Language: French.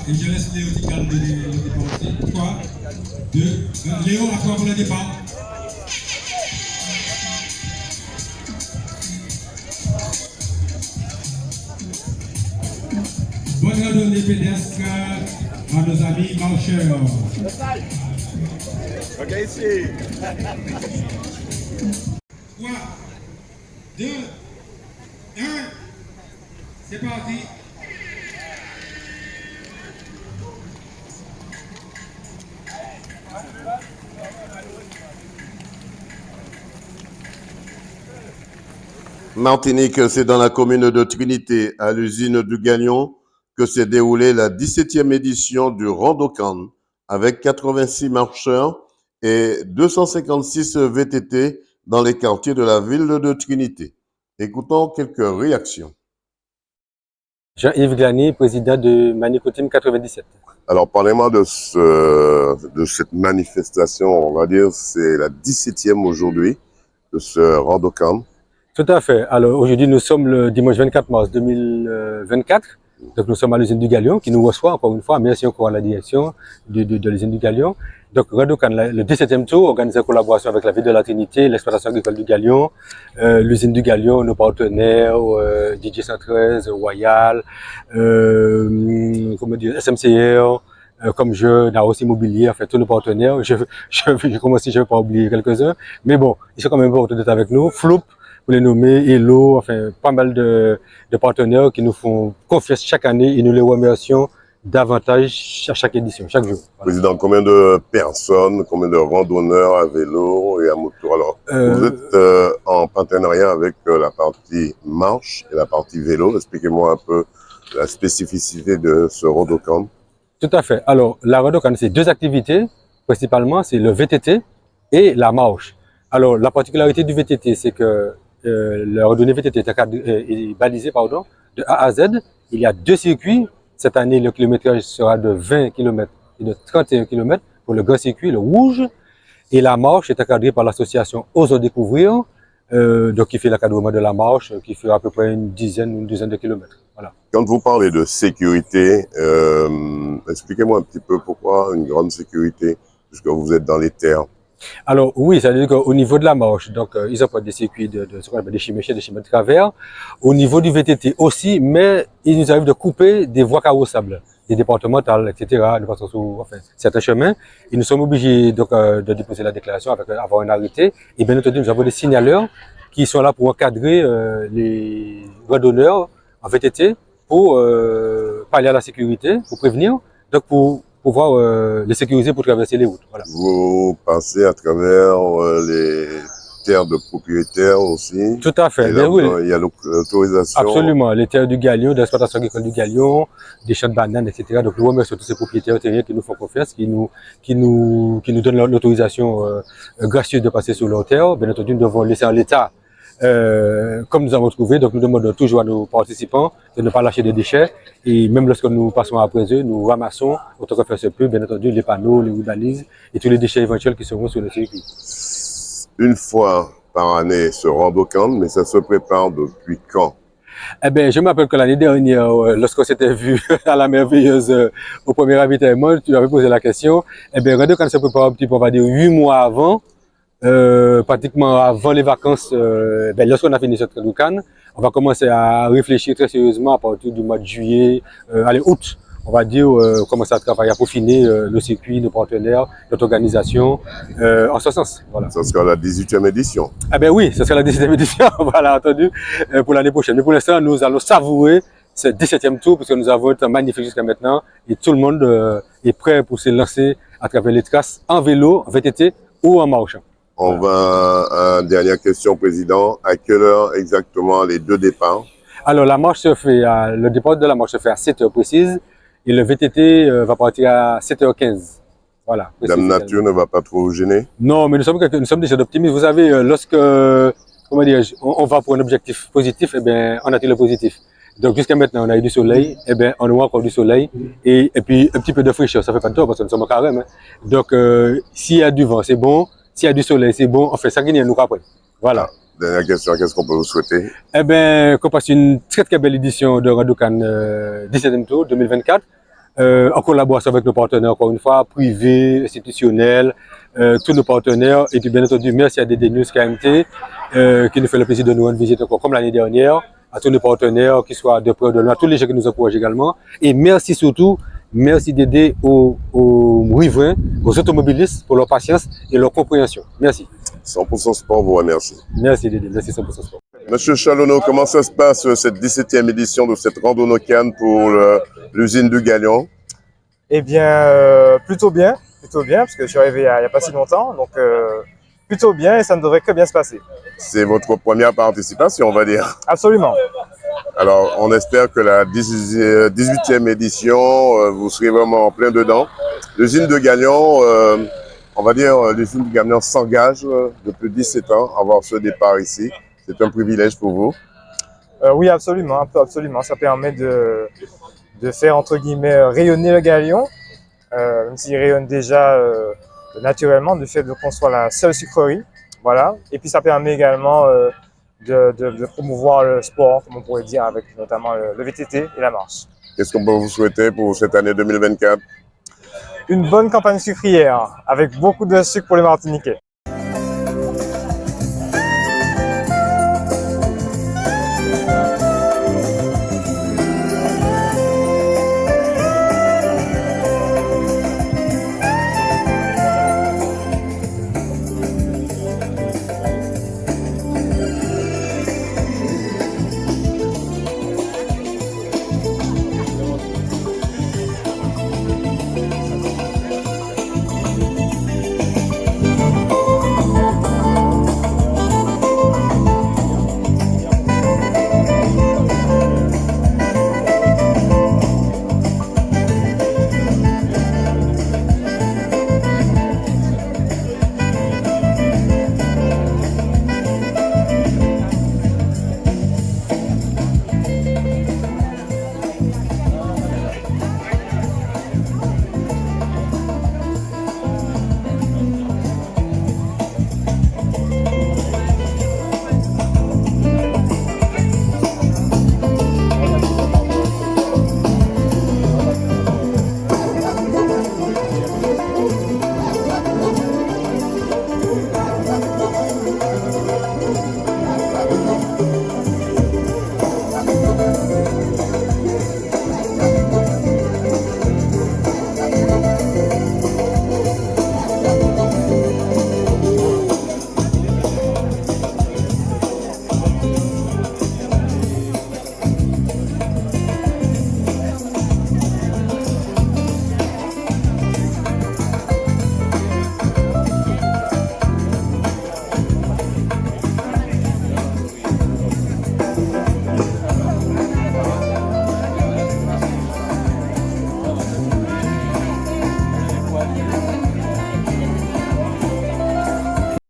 Et je laisse Léo Tical donner le départ aussi. 3, 2, 1. Léo, à toi pour le départ. Bonne randonnée pédestre à nos amis marcheurs. Ok, ici. 3, 2, 1. C'est parti. Martinique, c'est dans la commune de Trinité, à l'usine du Galion, que s'est déroulée la 17e édition du Randocan, avec 86 marcheurs et 256 VTT dans les quartiers de la ville de Trinité. Écoutons quelques réactions. Jean-Yves Glany, président de Manicotine 97. Alors, parlez-moi de cette manifestation, on va dire, c'est la 17e aujourd'hui de ce Randocan. Tout à fait. Alors aujourd'hui, nous sommes le dimanche 24 mars 2024. Donc nous sommes à l'usine du Galion qui nous reçoit encore une fois. Merci encore à la direction de l'usine du Galion. Donc Randocan, le 17e tour, organisé en collaboration avec la ville de la Trinité, l'exploitation agricole du Galion, l'usine du Galion, nos partenaires, DJ 113, Royal, SMCR, comme je, Naros Immobilier, en fait, tous nos partenaires. Je commence si je ne vais pas oublier quelques-uns. Mais bon, ils sont quand même importants d'être avec nous. Floup, pour les nommer, Hello, enfin, pas mal de partenaires qui nous font confiance chaque année et nous les remercions davantage à chaque édition, chaque jour. Voilà. Président, combien de personnes, combien de randonneurs à vélo et à moto? Alors, vous êtes en partenariat avec la partie marche et la partie vélo. Expliquez-moi un peu la spécificité de ce Randocan. Tout à fait. Alors, la Randocan, c'est deux activités, principalement, c'est le VTT et la marche. Alors, la particularité du VTT, c'est que la randonnée VTT est balisée de A à Z. Il y a deux circuits. Cette année, le kilométrage sera de 20 km et de 31 km pour le grand circuit, le rouge. Et la marche est encadrée par l'association Osons Découvrir, donc qui fait l'encadrement de la marche, qui fait à peu près une dizaine de kilomètres. Voilà. Quand vous parlez de sécurité, expliquez-moi un petit peu pourquoi une grande sécurité, puisque vous êtes dans les terres. Alors oui, ça veut dire qu'au niveau de la marche, donc ils ont pas des circuits ce qu'on appelle des chemins de travers. Au niveau du VTT aussi, mais il nous arrive de couper des voies carrossables, des départementales, etc. de façon sur certains chemins. Et nous sommes obligés donc de déposer la déclaration avec avoir un arrêté. Et bien entendu, nous avons des signaleurs qui sont là pour encadrer les randonneurs en VTT pour pallier à la sécurité, pour prévenir, donc pour pouvoir les sécuriser pour traverser les routes. Voilà. Vous passez à travers les terres de propriétaires aussi. Tout à fait. Là, oui. Il y a l'autorisation. Absolument. Les terres du Galion, de l'exploitation agricole du Galion, des champs de bananes, etc. Donc nous remercions tous ces propriétaires terriens qui nous font confiance, qui nous donnent l'autorisation gracieuse de passer sur leurs terres. Bien entendu, nous devons laisser en l'état comme nous avons trouvé. Donc nous demandons toujours à nos participants de ne pas lâcher des déchets. Et même lorsque nous passons après eux, nous ramassons, autant que faire se peut, bien entendu, les panneaux, les balises et tous les déchets éventuels qui seront sur le circuit. Une fois par année ce Randocan, mais ça se prépare depuis quand? Eh bien, je me rappelle que l'année dernière, lorsqu'on s'était vu à la merveilleuse au premier ravitaillement, tu avais posé la question. Eh bien, Randocan se prépare un petit peu, on va dire 8 mois avant, pratiquement avant les vacances. Lorsqu'on a fini cette Randocan, on va commencer à réfléchir très sérieusement à partir du mois de juillet, août. On va dire commencer à travailler, à peaufiner le circuit, nos partenaires, notre organisation, en ce sens. Voilà. Ça sera la 18e édition. Eh bien oui, ce sera la 17e édition, voilà, entendu, pour l'année prochaine. Mais pour l'instant, nous allons savourer ce 17e tour, parce que nous avons été magnifiques jusqu'à maintenant, et tout le monde est prêt pour se lancer à travers les traces en vélo, en VTT ou en marche. On va à une dernière question, Président. À quelle heure exactement les deux départs? Alors, la marche se fait, le départ de la marche se fait à 7 heures précises, et le VTT va partir à 7h15. Voilà. Dame Nature ne va pas trop gêner? Non, mais nous sommes déjà d'optimistes. Vous savez, lorsque, comment dire, on va pour un objectif positif, eh bien, on attire le positif. Donc jusqu'à maintenant, on a eu du soleil, et bien on aura encore du soleil, et puis un petit peu de fraîcheur, ça fait pas de tort parce que nous sommes au carême. Hein. Donc s'il y a du vent, c'est bon, s'il y a du soleil, c'est bon, on fait ça qui nous après. Voilà. Dernière question, qu'est-ce qu'on peut vous souhaiter? Eh bien, qu'on passe une très belle édition de Randokan 17e tour 2024, en collaboration avec nos partenaires, encore une fois, privés, institutionnels, tous nos partenaires, et puis bien entendu, merci à DD News KMT, qui nous fait le plaisir de nous rendre visite encore comme l'année dernière, à tous nos partenaires, qui soient de près ou de loin, à tous les gens qui nous encouragent également, et merci surtout, merci d'aider aux riverains, aux automobilistes pour leur patience et leur compréhension. Merci. 100% Sport vous remercie. Merci Dédé, merci 100% Sport. Monsieur Chalonneau, comment ça se passe cette 17e édition de cette randonocane pour l'usine du Galion? Eh bien, plutôt bien, parce que je suis arrivé il n'y a pas si longtemps, donc plutôt bien et ça ne devrait que bien se passer. C'est votre première participation, on va dire. Absolument. Alors, on espère que la 18e édition, vous serez vraiment en plein dedans. L'usine de Galion, on va dire, l'usine du Galion s'engage depuis 17 ans à avoir ce départ ici. C'est un privilège pour vous. Oui, absolument, absolument. Ça permet de faire, entre guillemets, rayonner le Galion, même s'il rayonne déjà naturellement du fait qu'on soit la seule sucrerie. Voilà. Et puis ça permet également de promouvoir le sport, comme on pourrait dire, avec notamment le VTT et la marche. Qu'est-ce qu'on peut vous souhaiter pour cette année 2024? Une bonne campagne sucrière, avec beaucoup de sucre pour les Martiniquais.